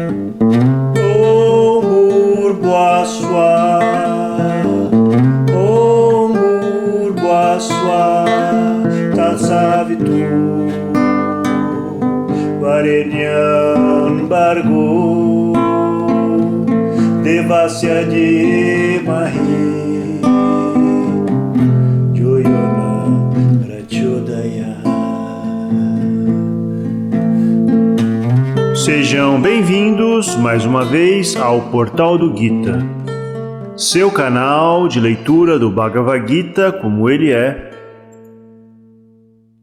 Om Bhurbhuvaswah, Om Bhurbhuvaswah, Tatsavitur Varenyam Bhargo Devasya Dhimahi Yo Yona Prachodaya. Sejam bem-vindos mais uma vez ao Portal do Gita, seu canal de leitura do Bhagavad Gita como ele é,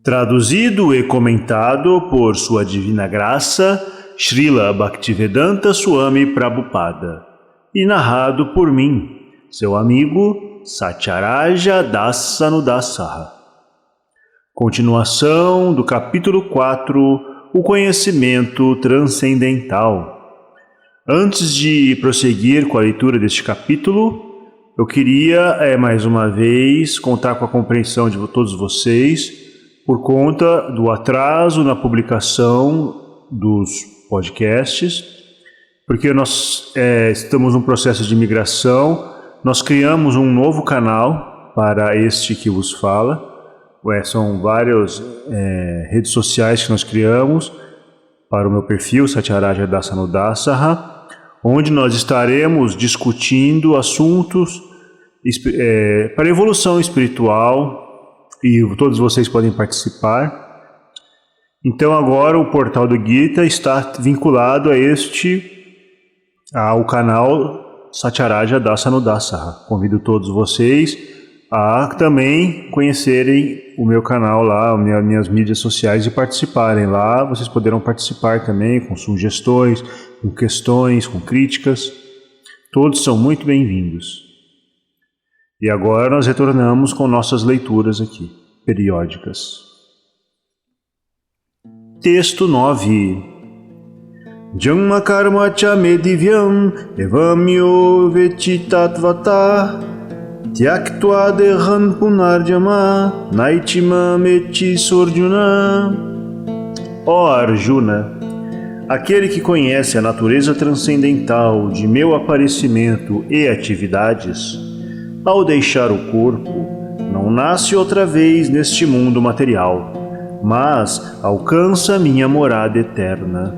traduzido e comentado por Sua Divina Graça, Srila Bhaktivedanta Swami Prabhupada, e narrado por mim, seu amigo Satyaraja Dasanudasaha. Continuação do capítulo 4, o conhecimento transcendental. Antes de prosseguir com a leitura deste capítulo, eu queria mais uma vez contar com a compreensão de todos vocês por conta do atraso na publicação dos podcasts, porque nós estamos num processo de migração. Nós criamos um novo canal para este que vos fala. São várias redes sociais que nós criamos para o meu perfil, Satyaraja Dasanudasaha, onde nós estaremos discutindo assuntos para evolução espiritual, e todos vocês podem participar. Então agora o Portal do Gita está vinculado ao canal Satyaraja Dasanudasaha. Convido todos vocês a também conhecerem o meu canal lá, minhas mídias sociais, e participarem lá. Vocês poderão participar também com sugestões, com questões, com críticas. Todos são muito bem-vindos. E agora nós retornamos com nossas leituras aqui, periódicas. Texto 9. Janma karma cha me divyam evamyo vechitatvata tyaktva dehan punarjama naichima mechi sorjuna. Ó Arjuna, aquele que conhece a natureza transcendental de meu aparecimento e atividades, ao deixar o corpo, não nasce outra vez neste mundo material, mas alcança minha morada eterna.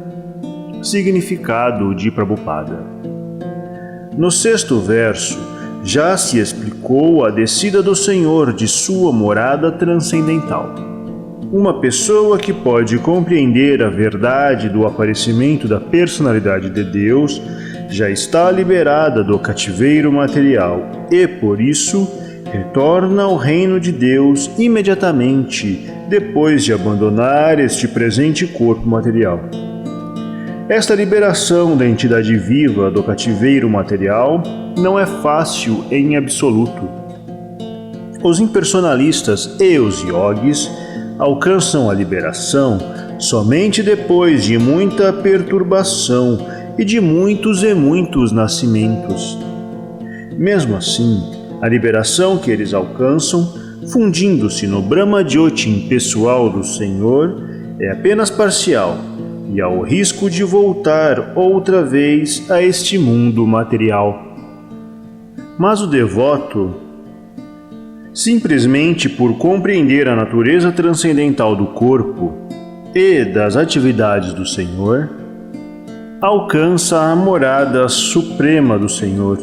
Significado de Prabhupada. No 6º verso, já se explicou a descida do Senhor de sua morada transcendental. Uma pessoa que pode compreender a verdade do aparecimento da personalidade de Deus já está liberada do cativeiro material e, por isso, retorna ao reino de Deus imediatamente depois de abandonar este presente corpo material. Esta liberação da entidade viva do cativeiro material não é fácil em absoluto. Os impersonalistas e os yogis alcançam a liberação somente depois de muita perturbação e de muitos e muitos nascimentos. Mesmo assim, a liberação que eles alcançam, fundindo-se no Brahma Jyoti impessoal do Senhor, é apenas parcial, e há o risco de voltar outra vez a este mundo material. Mas o devoto, simplesmente por compreender a natureza transcendental do corpo e das atividades do Senhor, alcança a morada suprema do Senhor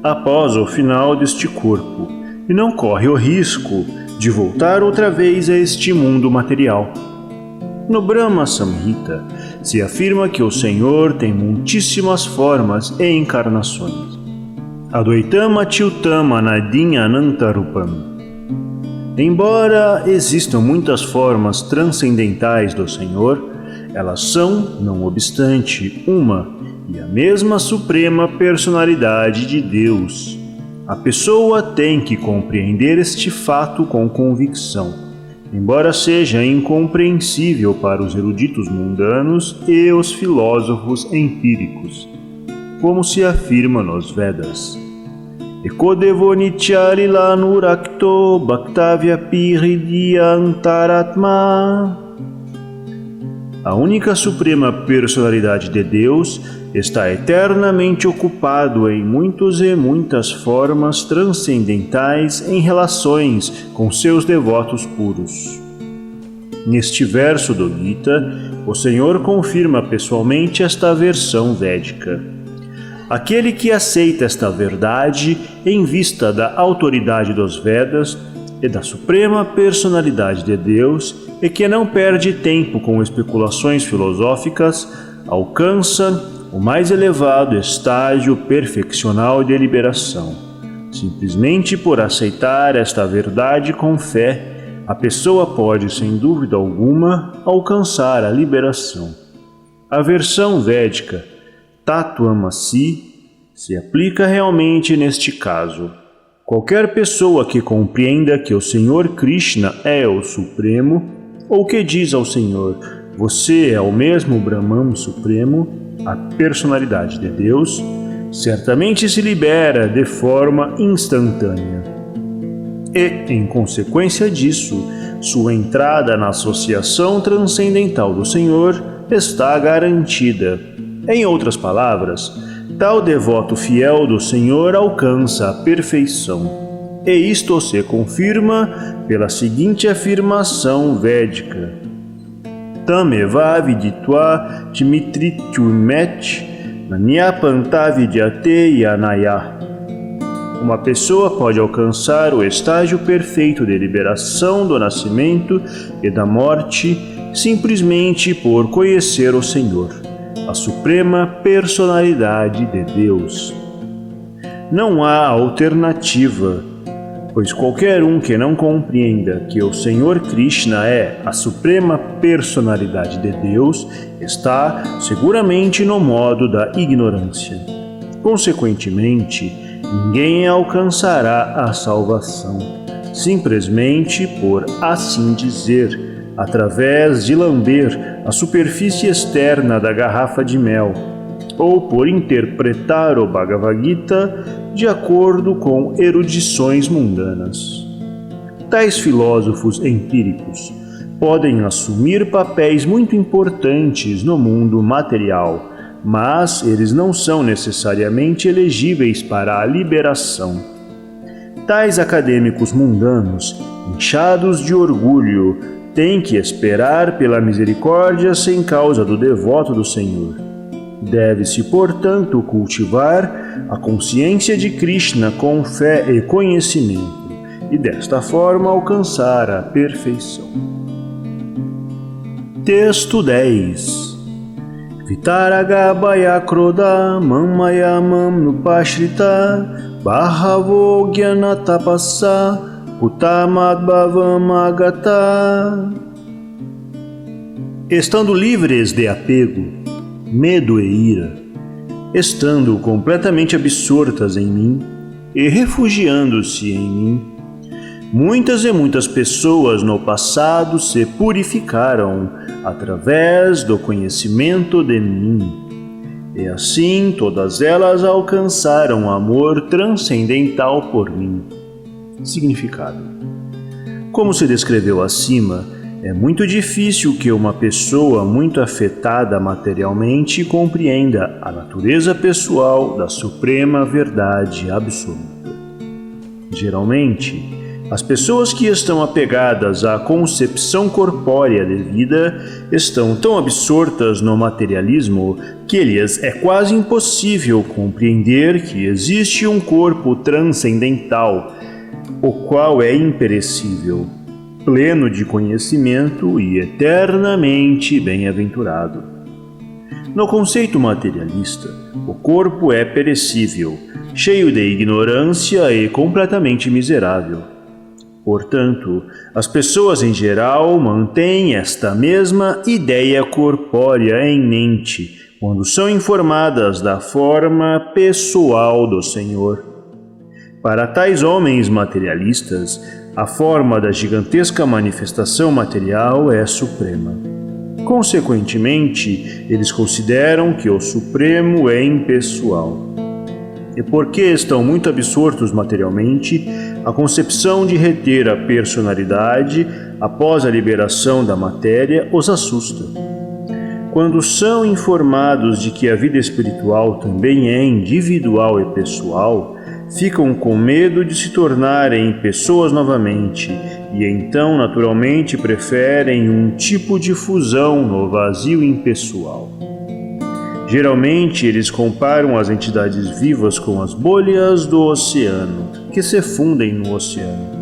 após o final deste corpo e não corre o risco de voltar outra vez a este mundo material. No Brahma Samhita se afirma que o Senhor tem muitíssimas formas e encarnações. Advaitama Achyutama Nadin Anantarupam. Embora existam muitas formas transcendentais do Senhor, elas são, não obstante, uma e a mesma suprema personalidade de Deus. A pessoa tem que compreender este fato com convicção, embora seja incompreensível para os eruditos mundanos e os filósofos empíricos, como se afirma nos Vedas. Ekodevo Nityalila Nurakto Bhaktavya Piridyantaratma. A única suprema personalidade de Deus está eternamente ocupado em muitas e muitas formas transcendentais em relações com seus devotos puros. Neste verso do Gita, o Senhor confirma pessoalmente esta versão védica. Aquele que aceita esta verdade em vista da autoridade dos Vedas e da suprema personalidade de Deus e que não perde tempo com especulações filosóficas, alcança o mais elevado estágio perfeccional de liberação. Simplesmente por aceitar esta verdade com fé, a pessoa pode, sem dúvida alguma, alcançar a liberação. A versão védica Tatvamasi se aplica realmente neste caso. Qualquer pessoa que compreenda que o Senhor Krishna é o Supremo, ou que diz ao Senhor, você é o mesmo Brahman Supremo, a personalidade de Deus, certamente se libera de forma instantânea. E, em consequência disso, sua entrada na associação transcendental do Senhor está garantida. Em outras palavras, tal devoto fiel do Senhor alcança a perfeição. E isto se confirma pela seguinte afirmação védica: Tameva viditva timitrityumet nanyapanta vidyate yanaya. Uma pessoa pode alcançar o estágio perfeito de liberação do nascimento e da morte simplesmente por conhecer o Senhor, a suprema personalidade de Deus. Não há alternativa, pois qualquer um que não compreenda que o Senhor Krishna é a suprema personalidade de Deus está seguramente no modo da ignorância. Consequentemente, ninguém alcançará a salvação, simplesmente por assim dizer, através de lamber a superfície externa da garrafa de mel, ou por interpretar o Bhagavad Gita de acordo com erudições mundanas. Tais filósofos empíricos podem assumir papéis muito importantes no mundo material, mas eles não são necessariamente elegíveis para a liberação. Tais acadêmicos mundanos, inchados de orgulho, têm que esperar pela misericórdia sem causa do devoto do Senhor. Deve-se, portanto, cultivar a consciência de Krishna com fé e conhecimento, e desta forma alcançar a perfeição. Texto 10. Vitaragabhaya kroda mamaya mamnupashrita bahavo gyana tapassa utamadbhavam agata. Estando livres de apego, medo e ira, estando completamente absortas em mim e refugiando-se em mim, muitas e muitas pessoas no passado se purificaram através do conhecimento de mim, e assim todas elas alcançaram amor transcendental por mim. Significado: como se descreveu acima, é muito difícil que uma pessoa muito afetada materialmente compreenda a natureza pessoal da suprema verdade absoluta. Geralmente, as pessoas que estão apegadas à concepção corpórea de vida estão tão absortas no materialismo que lhes é quase impossível compreender que existe um corpo transcendental, o qual é imperecível, pleno de conhecimento e eternamente bem-aventurado. No conceito materialista, o corpo é perecível, cheio de ignorância e completamente miserável. Portanto, as pessoas em geral mantêm esta mesma ideia corpórea em mente quando são informadas da forma pessoal do Senhor. Para tais homens materialistas, a forma da gigantesca manifestação material é suprema. Consequentemente, eles consideram que o Supremo é impessoal. E porque estão muito absortos materialmente, a concepção de reter a personalidade após a liberação da matéria os assusta. Quando são informados de que a vida espiritual também é individual e pessoal, ficam com medo de se tornarem pessoas novamente e então, naturalmente, preferem um tipo de fusão no vazio impessoal. Geralmente, eles comparam as entidades vivas com as bolhas do oceano, que se fundem no oceano.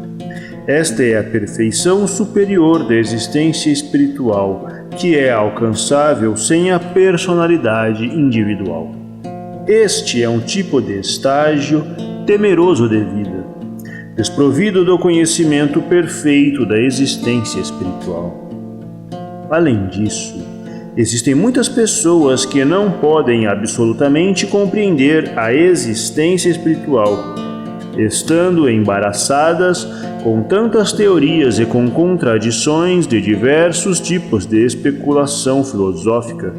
Esta é a perfeição superior da existência espiritual, que é alcançável sem a personalidade individual. Este é um tipo de estágio temeroso de vida, desprovido do conhecimento perfeito da existência espiritual. Além disso, existem muitas pessoas que não podem absolutamente compreender a existência espiritual, estando embaraçadas com tantas teorias e com contradições de diversos tipos de especulação filosófica.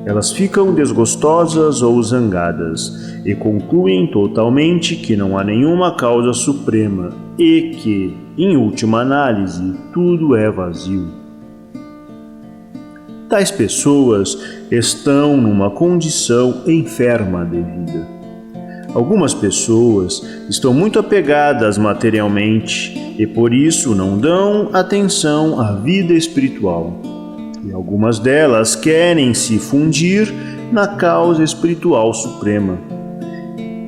Elas ficam desgostosas ou zangadas e concluem totalmente que não há nenhuma causa suprema e que, em última análise, tudo é vazio. Tais pessoas estão numa condição enferma de vida. Algumas pessoas estão muito apegadas materialmente e por isso não dão atenção à vida espiritual. E algumas delas querem se fundir na causa espiritual suprema.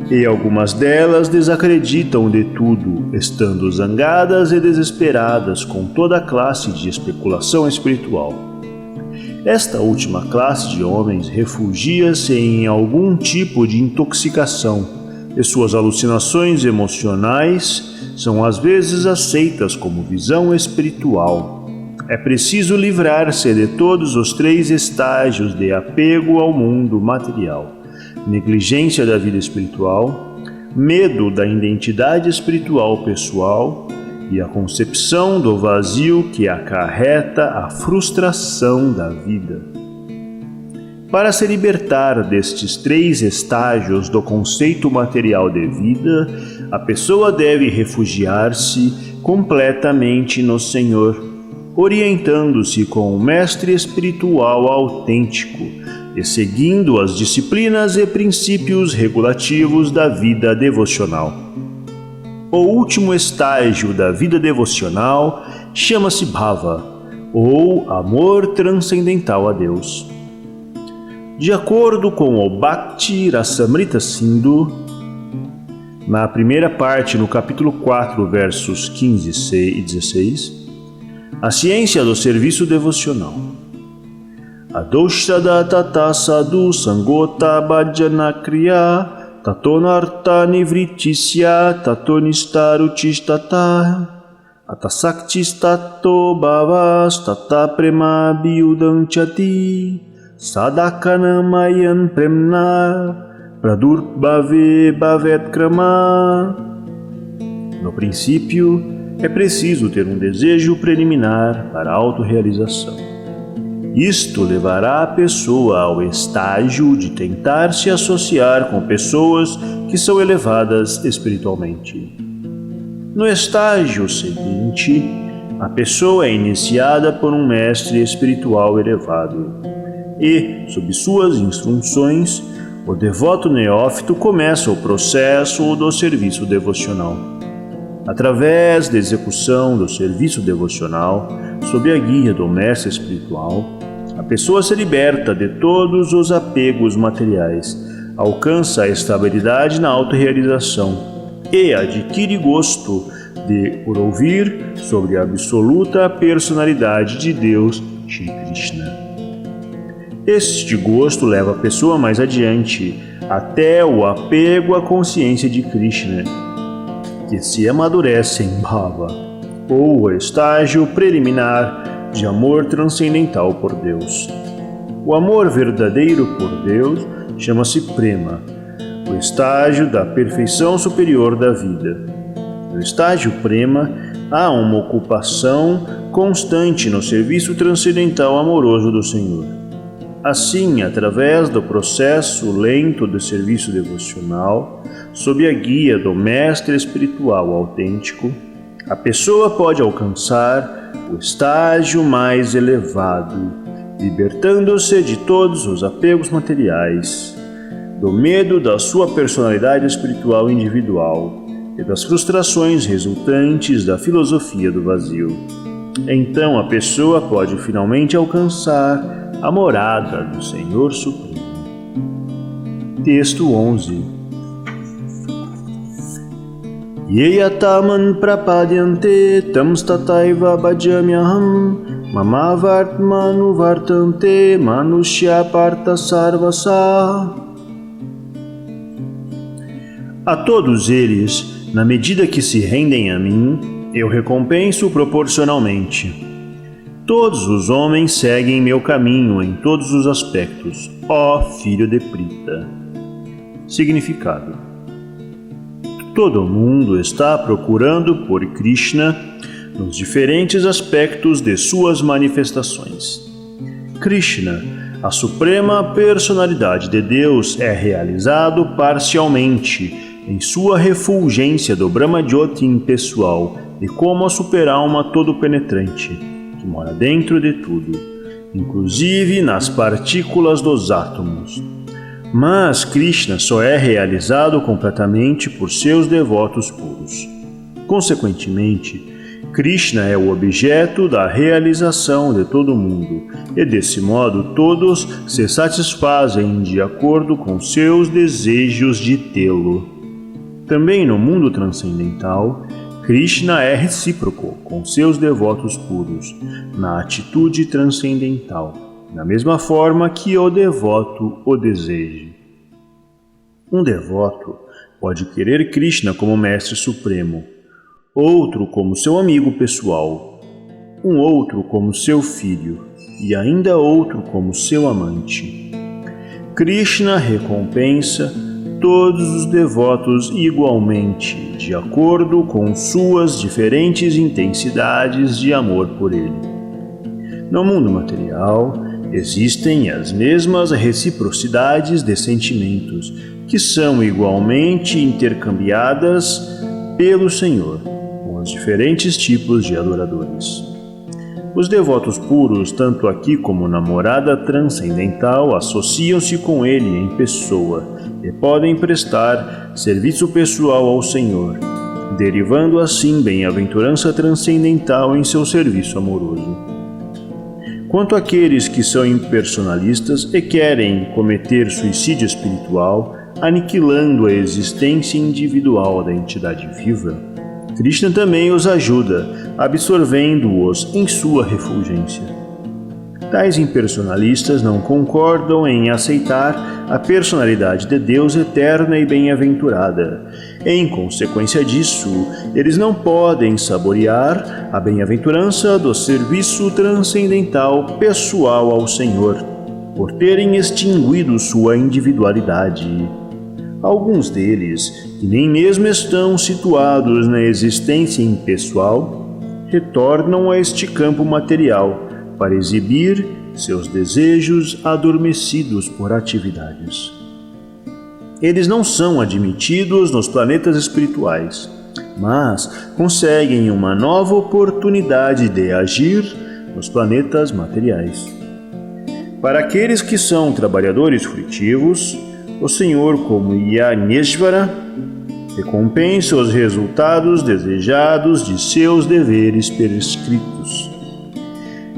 E algumas delas desacreditam de tudo, estando zangadas e desesperadas com toda a classe de especulação espiritual. Esta última classe de homens refugia-se em algum tipo de intoxicação, e suas alucinações emocionais são às vezes aceitas como visão espiritual. É preciso livrar-se de todos os 3 estágios de apego ao mundo material: negligência da vida espiritual, medo da identidade espiritual pessoal e a concepção do vazio que acarreta a frustração da vida. Para se libertar destes 3 estágios do conceito material de vida, a pessoa deve refugiar-se completamente no Senhor, orientando-se com o mestre espiritual autêntico e seguindo as disciplinas e princípios regulativos da vida devocional. O último estágio da vida devocional chama-se Bhava, ou amor transcendental a Deus. De acordo com o Bhakti Rasamrita Sindhu, na primeira parte, no capítulo 4, versos 15 e 16, a ciência do serviço devocional. Adoshrada tata sadhu sangota bhajana kriya tatonarta nivritisya tatonistaruchistata atasaktistato bhavas tata prema biudanchati sadhakanamayan premna pradurbhave bhavetkrama. No princípio, é preciso ter um desejo preliminar para a autorrealização. Isto levará a pessoa ao estágio de tentar se associar com pessoas que são elevadas espiritualmente. No estágio seguinte, a pessoa é iniciada por um mestre espiritual elevado e, sob suas instruções, o devoto neófito começa o processo do serviço devocional. Através da execução do serviço devocional, sob a guia do mestre espiritual, a pessoa se liberta de todos os apegos materiais, alcança a estabilidade na autorrealização e adquire gosto por ouvir sobre a absoluta personalidade de Deus, Shri Krishna. Este gosto leva a pessoa mais adiante, até o apego à consciência de Krishna, que se amadurece em Bhava, ou o estágio preliminar de amor transcendental por Deus. O amor verdadeiro por Deus chama-se Prema, o estágio da perfeição superior da vida. No estágio Prema, há uma ocupação constante no serviço transcendental amoroso do Senhor. Assim, através do processo lento do serviço devocional, sob a guia do mestre espiritual autêntico, a pessoa pode alcançar o estágio mais elevado, libertando-se de todos os apegos materiais, do medo da sua personalidade espiritual individual e das frustrações resultantes da filosofia do vazio. Então a pessoa pode finalmente alcançar a morada do Senhor Supremo. Texto 11. Yeyataman prapadyante tam stataiva bhajamyaham mamavartmanu vartante manushya parta sarvasa. A todos eles, na medida que se rendem a mim, eu recompenso proporcionalmente. Todos os homens seguem meu caminho em todos os aspectos, ó filho de Prita. Significado: todo mundo está procurando por Krishna nos diferentes aspectos de suas manifestações. Krishna, a suprema personalidade de Deus, é realizado parcialmente em sua refulgência do Brahma-jyoti impessoal e como a super-alma todo-penetrante, que mora dentro de tudo, inclusive nas partículas dos átomos. Mas Krishna só é realizado completamente por seus devotos puros. Consequentemente, Krishna é o objeto da realização de todo mundo, e desse modo todos se satisfazem de acordo com seus desejos de tê-lo. Também no mundo transcendental, Krishna é recíproco com seus devotos puros, na atitude transcendental, da mesma forma que o devoto o deseja. Um devoto pode querer Krishna como Mestre Supremo, outro como seu amigo pessoal, um outro como seu filho e ainda outro como seu amante. Krishna recompensa todos os devotos igualmente, de acordo com suas diferentes intensidades de amor por ele. No mundo material, existem as mesmas reciprocidades de sentimentos, que são igualmente intercambiadas pelo Senhor, com os diferentes tipos de adoradores. Os devotos puros, tanto aqui como na morada transcendental, associam-se com ele em pessoa e podem prestar serviço pessoal ao Senhor, derivando assim bem-aventurança transcendental em seu serviço amoroso. Quanto àqueles que são impersonalistas e querem cometer suicídio espiritual, aniquilando a existência individual da entidade viva, Krishna também os ajuda, absorvendo-os em sua refulgência. Tais impersonalistas não concordam em aceitar a personalidade de Deus eterna e bem-aventurada. Em consequência disso, eles não podem saborear a bem-aventurança do serviço transcendental pessoal ao Senhor, por terem extinguido sua individualidade. Alguns deles, que nem mesmo estão situados na existência impessoal, retornam a este campo material para exibir seus desejos adormecidos por atividades. Eles não são admitidos nos planetas espirituais, mas conseguem uma nova oportunidade de agir nos planetas materiais. Para aqueles que são trabalhadores frutivos, o Senhor, como Yajneshvara, recompensa os resultados desejados de seus deveres prescritos.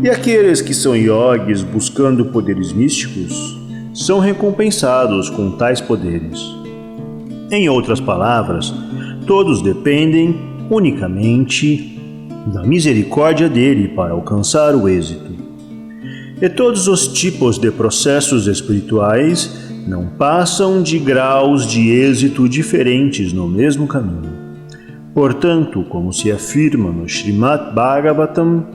E aqueles que são yogis buscando poderes místicos são recompensados com tais poderes. Em outras palavras, todos dependem unicamente da misericórdia dele para alcançar o êxito. E todos os tipos de processos espirituais não passam de graus de êxito diferentes no mesmo caminho. Portanto, como se afirma no Srimad Bhagavatam,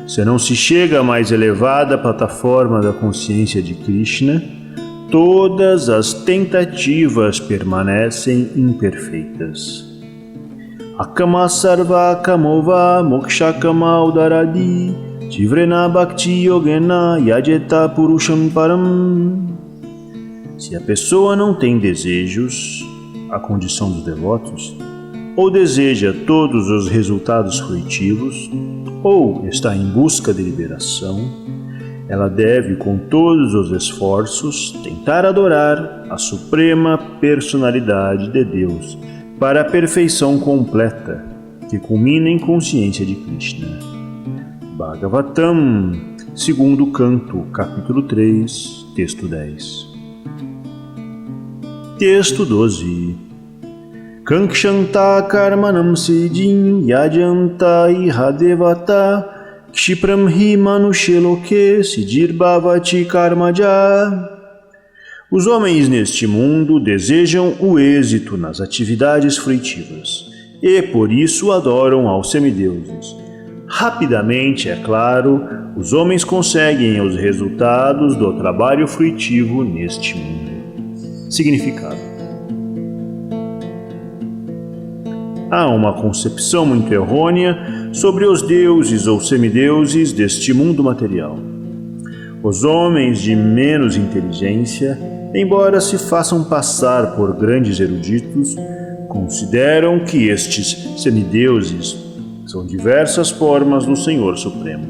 se não se chega à mais elevada plataforma da consciência de Krishna, todas as tentativas permanecem imperfeitas. Akama sarva kamova mokshakama udaradi jivrena bhakti yogena yajeta purusham param. Se a pessoa não tem desejos, a condição dos devotos, ou deseja todos os resultados fruitivos, ou está em busca de liberação, Ela deve, com todos os esforços, tentar adorar a suprema personalidade de Deus para a perfeição completa, que culmina em consciência de Krishna. Bhagavatam, segundo canto, capítulo 3, texto 10. Texto 12. Kankshanta karmanam siddhim yajanta iha devata Kshipram hi manusheloke siddhir bhavati karmaja. Os homens neste mundo desejam o êxito nas atividades fruitivas e por isso adoram aos semideuses. Rapidamente, é claro, os homens conseguem os resultados do trabalho fruitivo neste mundo. Significado: há uma concepção muito errônea sobre os deuses ou semideuses deste mundo material. Os homens de menos inteligência, embora se façam passar por grandes eruditos, consideram que estes semideuses são diversas formas do Senhor Supremo.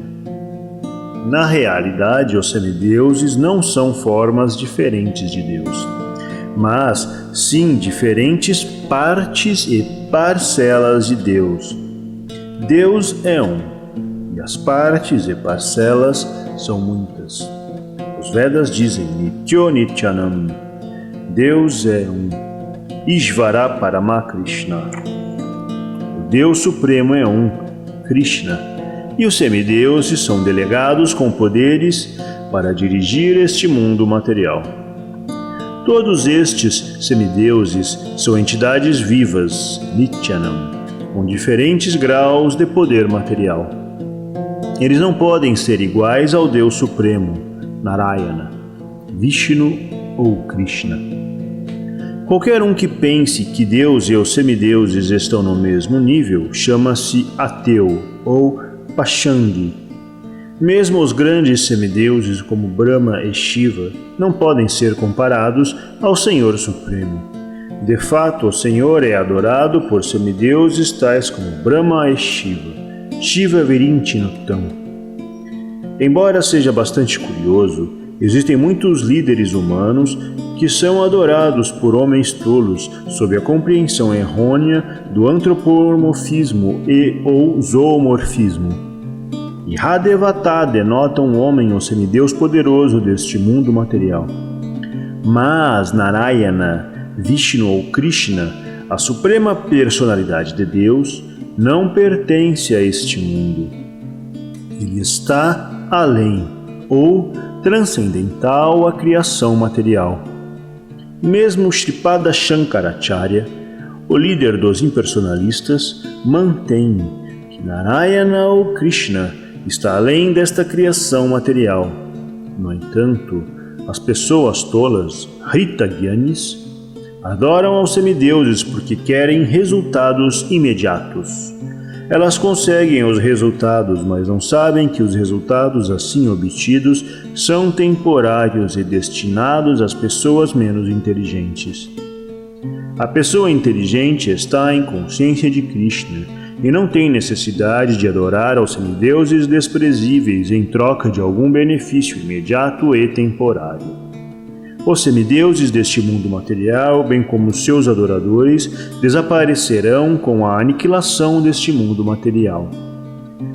Na realidade, os semideuses não são formas diferentes de Deus, mas sim diferentes partes e parcelas de Deus. Deus é um, e as partes e parcelas são muitas. Os Vedas dizem Nityo Nityanam, Deus é um, Ishvara Parama Krishna. O Deus Supremo é um, Krishna, e os semideuses são delegados com poderes para dirigir este mundo material. Todos estes semideuses são entidades vivas, Nityanam, com diferentes graus de poder material. Eles não podem ser iguais ao Deus Supremo, Narayana, Vishnu ou Krishna. Qualquer um que pense que Deus e os semideuses estão no mesmo nível chama-se ateu ou Pachandi. Mesmo os grandes semideuses como Brahma e Shiva não podem ser comparados ao Senhor Supremo. De fato, o Senhor é adorado por semideuses tais como Brahma e Shiva, Shiva Virintinuttam. Embora seja bastante curioso, existem muitos líderes humanos que são adorados por homens tolos sob a compreensão errônea do antropomorfismo e ou zoomorfismo. Ihadevata denota um homem ou semideus poderoso deste mundo material. Mas Narayana, Vishnu ou Krishna, a suprema personalidade de Deus, não pertence a este mundo. Ele está além, ou transcendental à criação material. Mesmo Shripada Shankaracharya, o líder dos impersonalistas, mantém que Narayana ou Krishna está além desta criação material. No entanto, as pessoas tolas, Hrita-gyanis, adoram aos semideuses porque querem resultados imediatos. Elas conseguem os resultados, mas não sabem que os resultados assim obtidos são temporários e destinados às pessoas menos inteligentes. A pessoa inteligente está em consciência de Krishna e não tem necessidade de adorar aos semideuses desprezíveis em troca de algum benefício imediato e temporário. Os semideuses deste mundo material, bem como seus adoradores, desaparecerão com a aniquilação deste mundo material.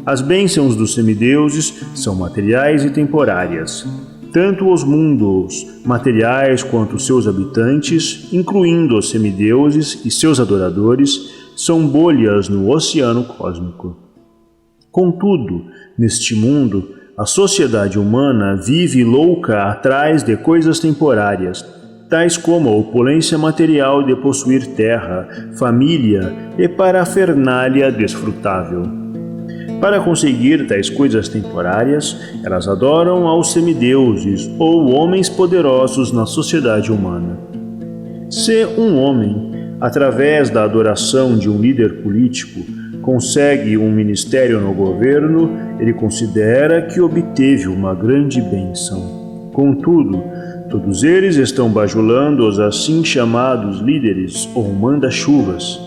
As bênçãos dos semideuses são materiais e temporárias. Tanto os mundos materiais quanto seus habitantes, incluindo os semideuses e seus adoradores, são bolhas no oceano cósmico. Contudo, neste mundo, a sociedade humana vive louca atrás de coisas temporárias, tais como a opulência material de possuir terra, família e parafernália desfrutável. Para conseguir tais coisas temporárias, elas adoram aos semideuses ou homens poderosos na sociedade humana. Se um homem, através da adoração de um líder político, consegue um ministério no governo, ele considera que obteve uma grande bênção. Contudo, todos eles estão bajulando os assim chamados líderes ou manda-chuvas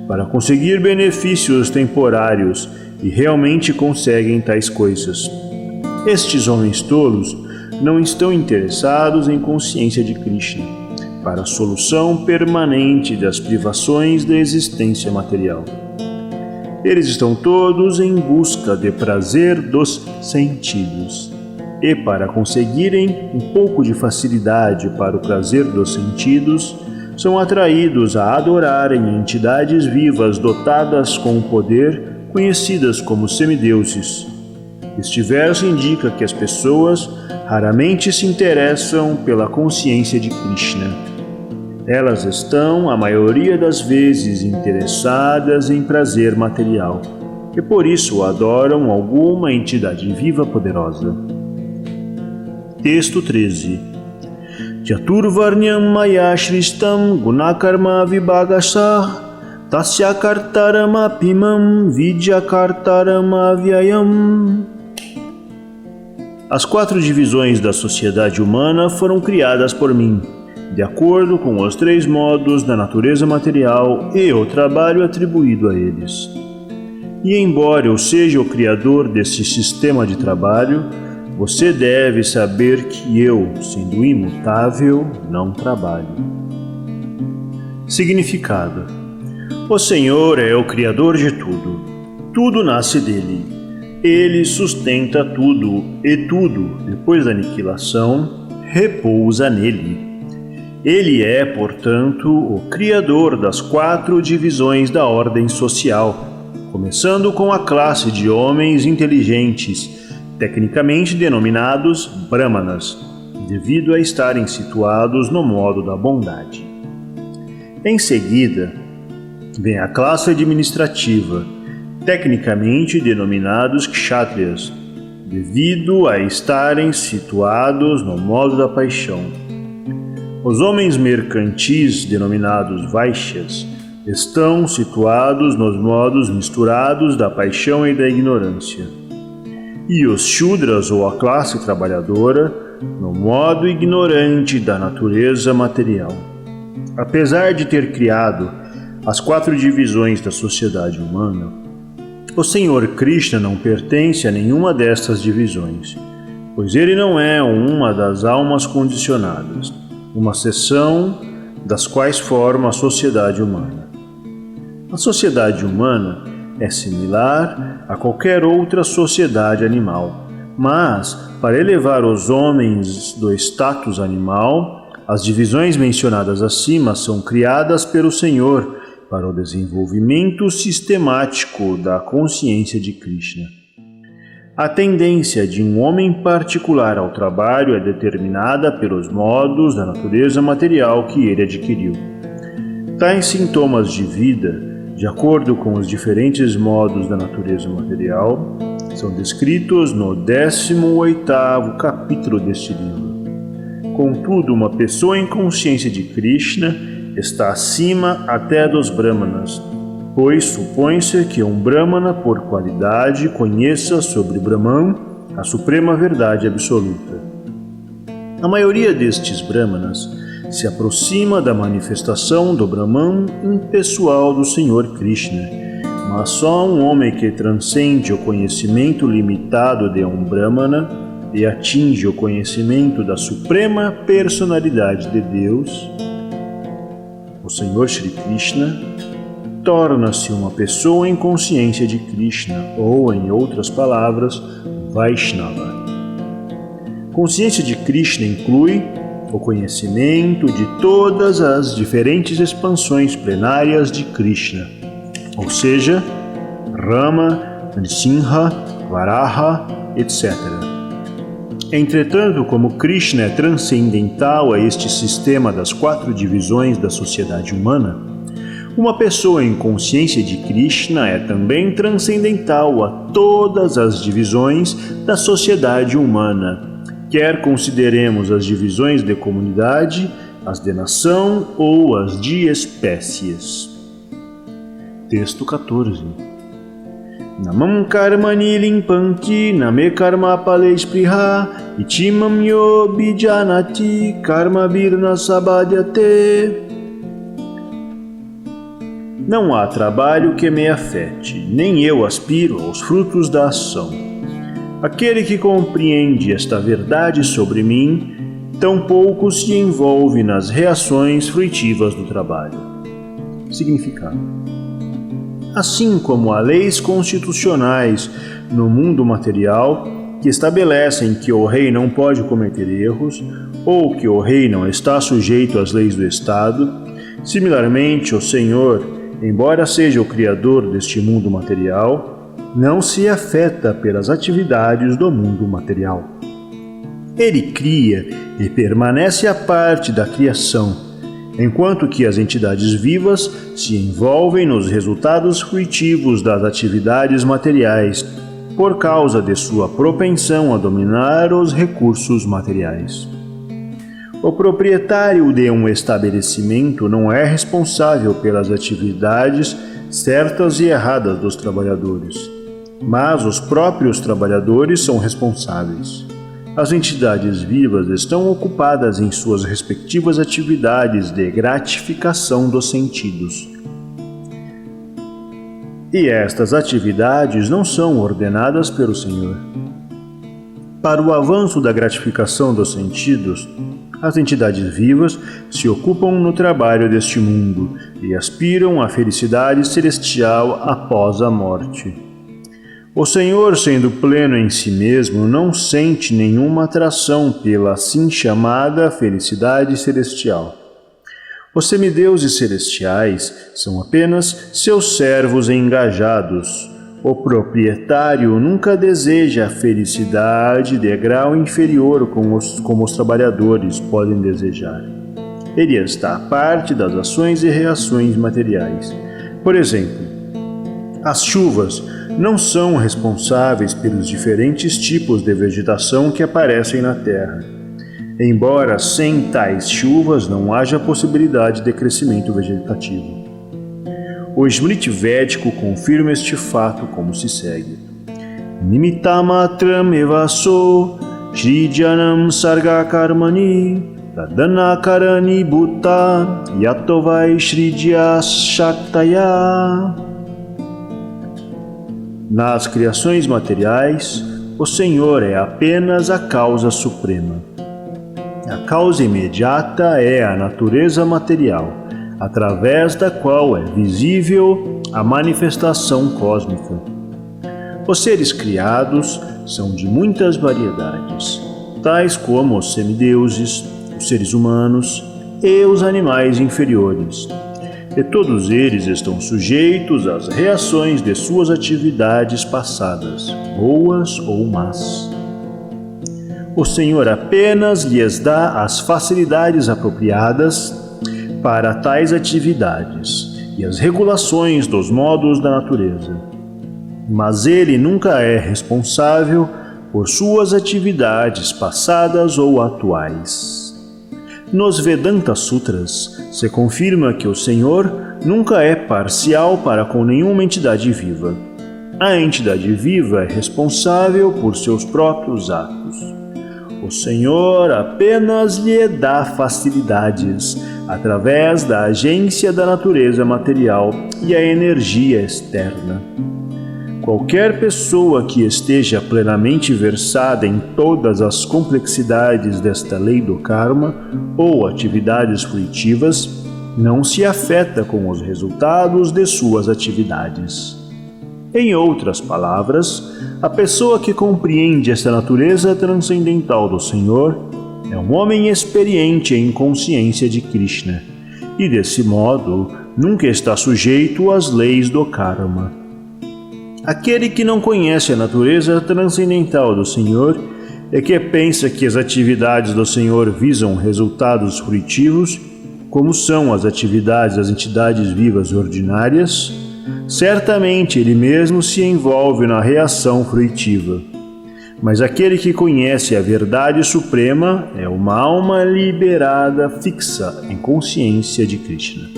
para conseguir benefícios temporários e realmente conseguem tais coisas. Estes homens tolos não estão interessados em consciência de Krishna, para a solução permanente das privações da existência material. Eles estão todos em busca de prazer dos sentidos. E para conseguirem um pouco de facilidade para o prazer dos sentidos, são atraídos a adorarem entidades vivas dotadas com poder, conhecidas como semideuses. Este verso indica que as pessoas raramente se interessam pela consciência de Krishna. Elas estão, a maioria das vezes, interessadas em prazer material, e por isso adoram alguma entidade viva poderosa. Texto 13. Chaturvarnyam maya shristam gunakarma vibhagasa tasya kartaram apimam vidya kartaram avyayam. As 4 divisões da sociedade humana foram criadas por mim, de acordo com os 3 modos da natureza material e o trabalho atribuído a eles. E embora eu seja o criador desse sistema de trabalho, você deve saber que eu, sendo imutável, não trabalho. Significado: o Senhor é o criador de tudo. Tudo nasce dele. Ele sustenta tudo, e tudo, depois da aniquilação, repousa nele. Ele é, portanto, o criador das 4 divisões da ordem social, começando com a classe de homens inteligentes, tecnicamente denominados brahmanas, devido a estarem situados no modo da bondade. Em seguida, vem a classe administrativa, tecnicamente denominados kshatriyas, devido a estarem situados no modo da paixão. Os homens mercantis, denominados vaishyas, estão situados nos modos misturados da paixão e da ignorância. E os shudras, ou a classe trabalhadora, no modo ignorante da natureza material. Apesar de ter criado as 4 divisões da sociedade humana, o Senhor Krishna não pertence a nenhuma destas divisões, pois ele não é uma das almas condicionadas, uma seção das quais forma a sociedade humana. A sociedade humana é similar a qualquer outra sociedade animal, mas, para elevar os homens do status animal, as divisões mencionadas acima são criadas pelo Senhor para o desenvolvimento sistemático da consciência de Krishna. A tendência de um homem particular ao trabalho é determinada pelos modos da natureza material que ele adquiriu. Tais sintomas de vida, de acordo com os diferentes modos da natureza material, são descritos no 18º capítulo deste livro. Contudo, uma pessoa em consciência de Krishna está acima até dos brahmanas, pois supõe-se que um brahmana, por qualidade, conheça sobre Brahman a suprema verdade absoluta. A maioria destes brahmanas se aproxima da manifestação do Brahman impessoal do Senhor Krishna, mas só um homem que transcende o conhecimento limitado de um brahmana e atinge o conhecimento da suprema personalidade de Deus, o Senhor Shri Krishna, torna-se uma pessoa em consciência de Krishna, ou, em outras palavras, Vaishnava. Consciência de Krishna inclui o conhecimento de todas as diferentes expansões plenárias de Krishna, ou seja, Rama, Nrsimha, Varaha, etc. Entretanto, como Krishna é transcendental a este sistema das 4 divisões da sociedade humana, uma pessoa em consciência de Krishna é também transcendental a todas as divisões da sociedade humana, quer consideremos as divisões de comunidade, as de nação ou as de espécies. Texto 14. Namam karmani limpanti name karma pale spriha ichimam yo bijanati karma birna sabhadyate. Não há trabalho que me afete, nem eu aspiro aos frutos da ação. Aquele que compreende esta verdade sobre mim, tampouco se envolve nas reações fruitivas do trabalho. Significado: assim como há leis constitucionais no mundo material que estabelecem que o rei não pode cometer erros ou que o rei não está sujeito às leis do Estado, similarmente o Senhor, embora seja o Criador deste mundo material, não se afeta pelas atividades do mundo material. Ele cria e permanece à parte da criação, enquanto que as entidades vivas se envolvem nos resultados fruitivos das atividades materiais, por causa de sua propensão a dominar os recursos materiais. O proprietário de um estabelecimento não é responsável pelas atividades certas e erradas dos trabalhadores, mas os próprios trabalhadores são responsáveis. As entidades vivas estão ocupadas em suas respectivas atividades de gratificação dos sentidos. E estas atividades não são ordenadas pelo Senhor. Para o avanço da gratificação dos sentidos, as entidades vivas se ocupam no trabalho deste mundo e aspiram à felicidade celestial após a morte. O Senhor, sendo pleno em si mesmo, não sente nenhuma atração pela assim chamada felicidade celestial. Os semideuses celestiais são apenas seus servos engajados. O proprietário nunca deseja a felicidade de grau inferior como os trabalhadores podem desejar. Ele está à parte das ações e reações materiais. Por exemplo, as chuvas não são responsáveis pelos diferentes tipos de vegetação que aparecem na Terra. Embora sem tais chuvas não haja possibilidade de crescimento vegetativo. O Smriti Védico confirma este fato como se segue: Nimittamatram evaso Shrijanam sarga karmani Tadanakarani bhuta Yatovai Shrijya shaktaya. Nas criações materiais, o Senhor é apenas a causa suprema. A causa imediata é a natureza material, através da qual é visível a manifestação cósmica. Os seres criados são de muitas variedades, tais como os semideuses, os seres humanos e os animais inferiores. E todos eles estão sujeitos às reações de suas atividades passadas, boas ou más. O Senhor apenas lhes dá as facilidades apropriadas para tais atividades e as regulações dos modos da natureza. Mas ele nunca é responsável por suas atividades passadas ou atuais. Nos Vedanta Sutras se confirma que o Senhor nunca é parcial para com nenhuma entidade viva. A entidade viva é responsável por seus próprios atos. O Senhor apenas lhe dá facilidades através da agência da natureza material e a energia externa. Qualquer pessoa que esteja plenamente versada em todas as complexidades desta lei do karma ou atividades fruitivas não se afeta com os resultados de suas atividades. Em outras palavras, a pessoa que compreende esta natureza transcendental do Senhor é um homem experiente em consciência de Krishna e, desse modo, nunca está sujeito às leis do karma. Aquele que não conhece a natureza transcendental do Senhor e que pensa que as atividades do Senhor visam resultados fruitivos, como são as atividades das entidades vivas ordinárias, certamente ele mesmo se envolve na reação fruitiva. Mas aquele que conhece a verdade suprema é uma alma liberada fixa em consciência de Krishna.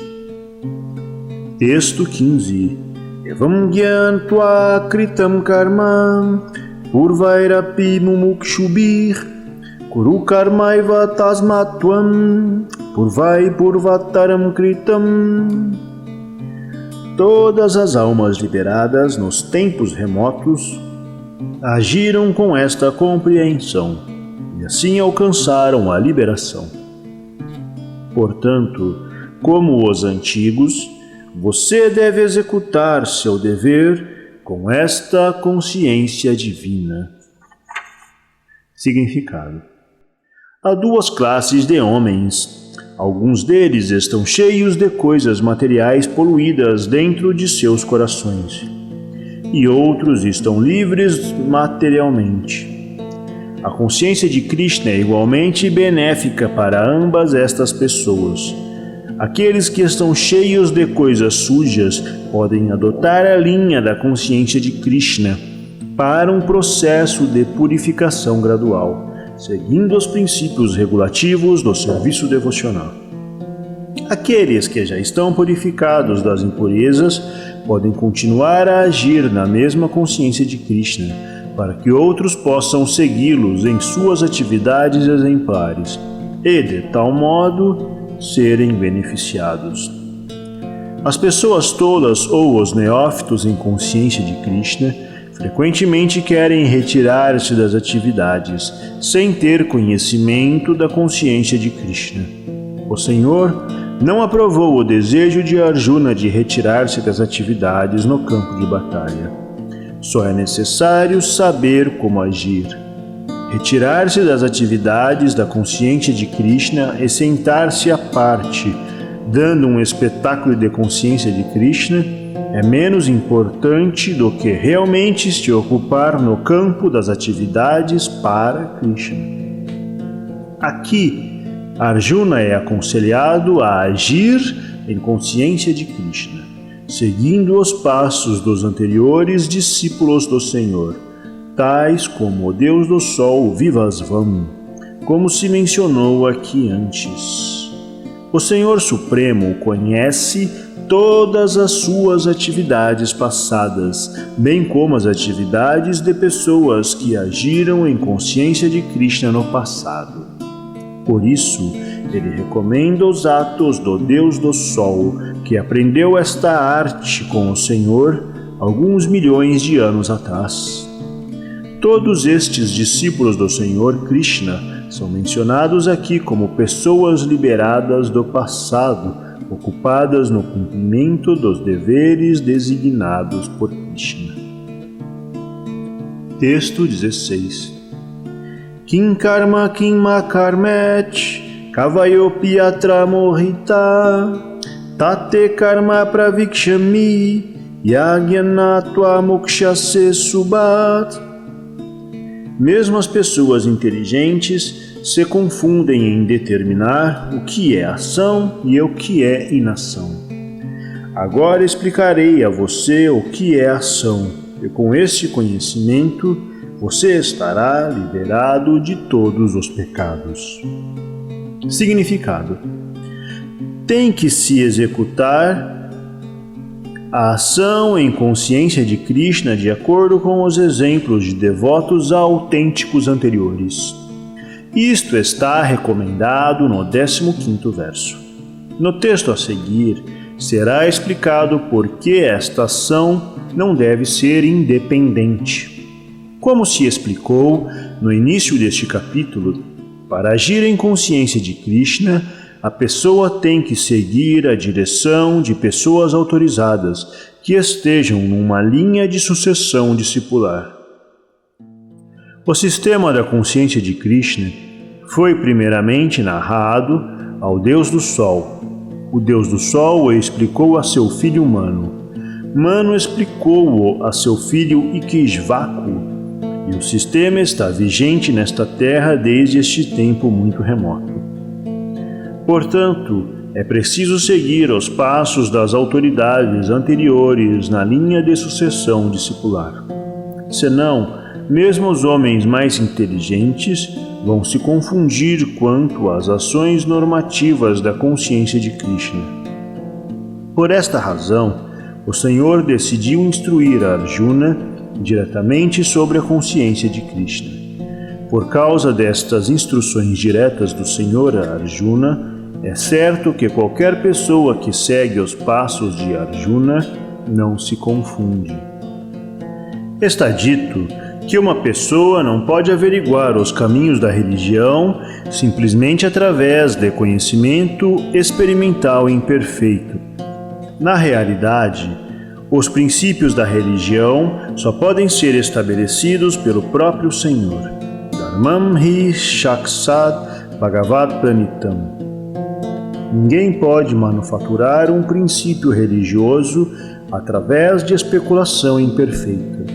Texto 15. Evam gyantva kritam karma purvairapi mumukshubir kuru karmaiva tasmatvam purvai purvataram kritam. Todas as almas liberadas nos tempos remotos agiram com esta compreensão e assim alcançaram a liberação. Portanto, como os antigos, você deve executar seu dever com esta consciência divina. Significado: há duas classes de homens. Alguns deles estão cheios de coisas materiais poluídas dentro de seus corações, e outros estão livres materialmente. A consciência de Krishna é igualmente benéfica para ambas estas pessoas. Aqueles que estão cheios de coisas sujas podem adotar a linha da consciência de Krishna para um processo de purificação gradual, seguindo os princípios regulativos do serviço devocional. Aqueles que já estão purificados das impurezas podem continuar a agir na mesma consciência de Krishna, para que outros possam segui-los em suas atividades exemplares e, de tal modo, serem beneficiados. As pessoas tolas ou os neófitos em consciência de Krishna frequentemente querem retirar-se das atividades sem ter conhecimento da consciência de Krishna. O Senhor não aprovou o desejo de Arjuna de retirar-se das atividades no campo de batalha. Só é necessário saber como agir. Retirar-se das atividades da consciência de Krishna e sentar-se à parte, dando um espetáculo de consciência de Krishna, é menos importante do que realmente se ocupar no campo das atividades para Krishna. Aqui, Arjuna é aconselhado a agir em consciência de Krishna, seguindo os passos dos anteriores discípulos do Senhor, tais como o Deus do Sol Vivasvam, como se mencionou aqui antes. O Senhor Supremo conhece todas as suas atividades passadas, bem como as atividades de pessoas que agiram em consciência de Krishna no passado. Por isso, ele recomenda os atos do Deus do Sol, que aprendeu esta arte com o Senhor alguns milhões de anos atrás. Todos estes discípulos do Senhor Krishna são mencionados aqui como pessoas liberadas do passado, ocupadas no cumprimento dos deveres designados por Krishna. Texto 16. Kim karma kim makarmet kavayopi atra mohita tate karma pravikshami yagyanatva mokshase subat. Mesmo as pessoas inteligentes se confundem em determinar o que é ação e o que é inação. Agora explicarei a você o que é ação, e com este conhecimento você estará liberado de todos os pecados. Significado: tem que se executar a ação em consciência de Krishna de acordo com os exemplos de devotos autênticos anteriores. Isto está recomendado no 15º verso. No texto a seguir, será explicado por que esta ação não deve ser independente. Como se explicou no início deste capítulo, para agir em consciência de Krishna, a pessoa tem que seguir a direção de pessoas autorizadas que estejam numa linha de sucessão discipular. O sistema da consciência de Krishna foi primeiramente narrado ao Deus do Sol. O Deus do Sol o explicou a seu filho Manu. Manu explicou-o a seu filho Ikshvaku, e o sistema está vigente nesta terra desde este tempo muito remoto. Portanto, é preciso seguir os passos das autoridades anteriores na linha de sucessão discipular. Senão, mesmo os homens mais inteligentes vão se confundir quanto às ações normativas da consciência de Krishna. Por esta razão, o Senhor decidiu instruir a Arjuna diretamente sobre a consciência de Krishna. Por causa destas instruções diretas do Senhor a Arjuna, é certo que qualquer pessoa que segue os passos de Arjuna não se confunde. Está dito que uma pessoa não pode averiguar os caminhos da religião simplesmente através de conhecimento experimental imperfeito. Na realidade, os princípios da religião só podem ser estabelecidos pelo próprio Senhor. Dharmam hi sakshat bhagavat pranitam. Ninguém pode manufaturar um princípio religioso através de especulação imperfeita.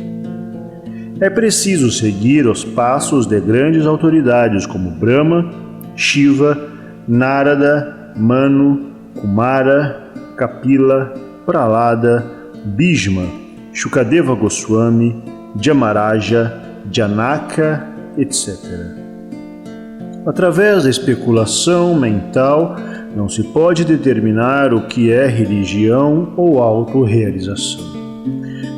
É preciso seguir os passos de grandes autoridades como Brahma, Shiva, Narada, Manu, Kumara, Kapila, Prahlada, Bhishma, Shukadeva Goswami, Jamaraja, Janaka, etc. Através da especulação mental, não se pode determinar o que é religião ou autorrealização.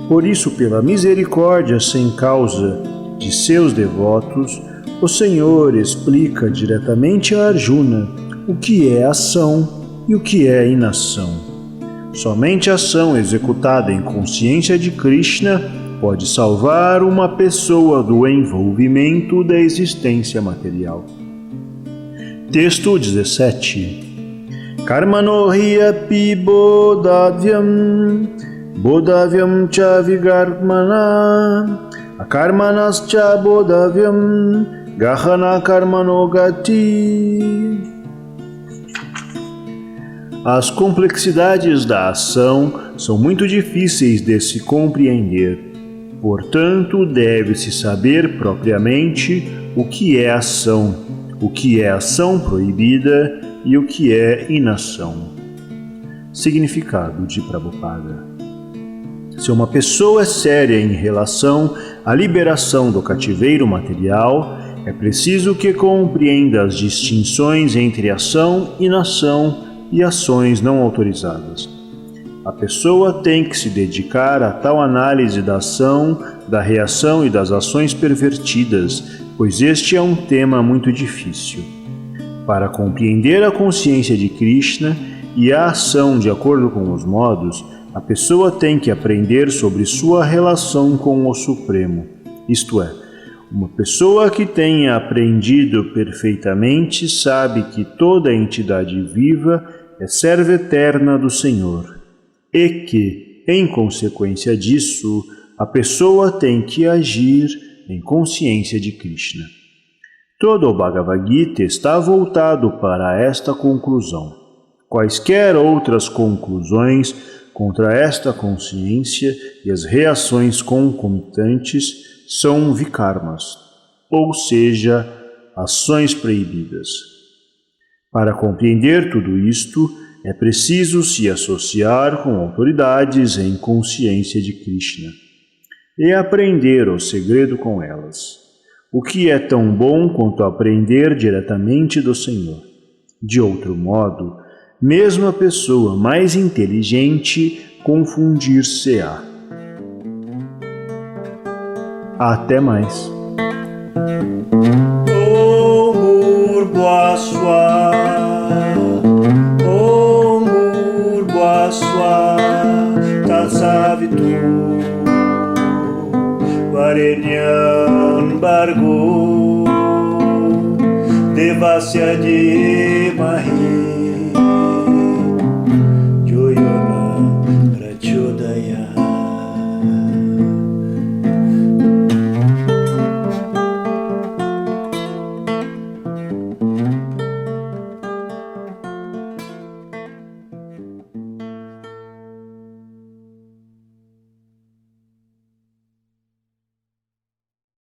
Por isso, pela misericórdia sem causa de seus devotos, o Senhor explica diretamente a Arjuna o que é ação e o que é inação. Somente a ação executada em consciência de Krishna pode salvar uma pessoa do envolvimento da existência material. Texto 17. Karmano hi api bodhavyam cha vigarmana akarmanascha bodhavyam gahana karmano gati. As complexidades da ação são muito difíceis de se compreender. Portanto, deve-se saber propriamente o que é ação, o que é ação proibida e o que é inação. Significado de Prabhupada. Se uma pessoa é séria em relação à liberação do cativeiro material, é preciso que compreenda as distinções entre ação, inação e ações não autorizadas. A pessoa tem que se dedicar a tal análise da ação, da reação e das ações pervertidas, pois este é um tema muito difícil. Para compreender a consciência de Krishna e a ação de acordo com os modos, a pessoa tem que aprender sobre sua relação com o Supremo. Isto é, uma pessoa que tenha aprendido perfeitamente sabe que toda entidade viva é serva eterna do Senhor e que, em consequência disso, a pessoa tem que agir em consciência de Krishna. Todo o Bhagavad Gita está voltado para esta conclusão. Quaisquer outras conclusões contra esta consciência e as reações concomitantes são vikarmas, ou seja, ações proibidas. Para compreender tudo isto, é preciso se associar com autoridades em consciência de Krishna e aprender o segredo com elas, o que é tão bom quanto aprender diretamente do Senhor. De outro modo, mesmo a pessoa mais inteligente confundir-se-á. Até mais. Varenyan Bargo Devasya Mahi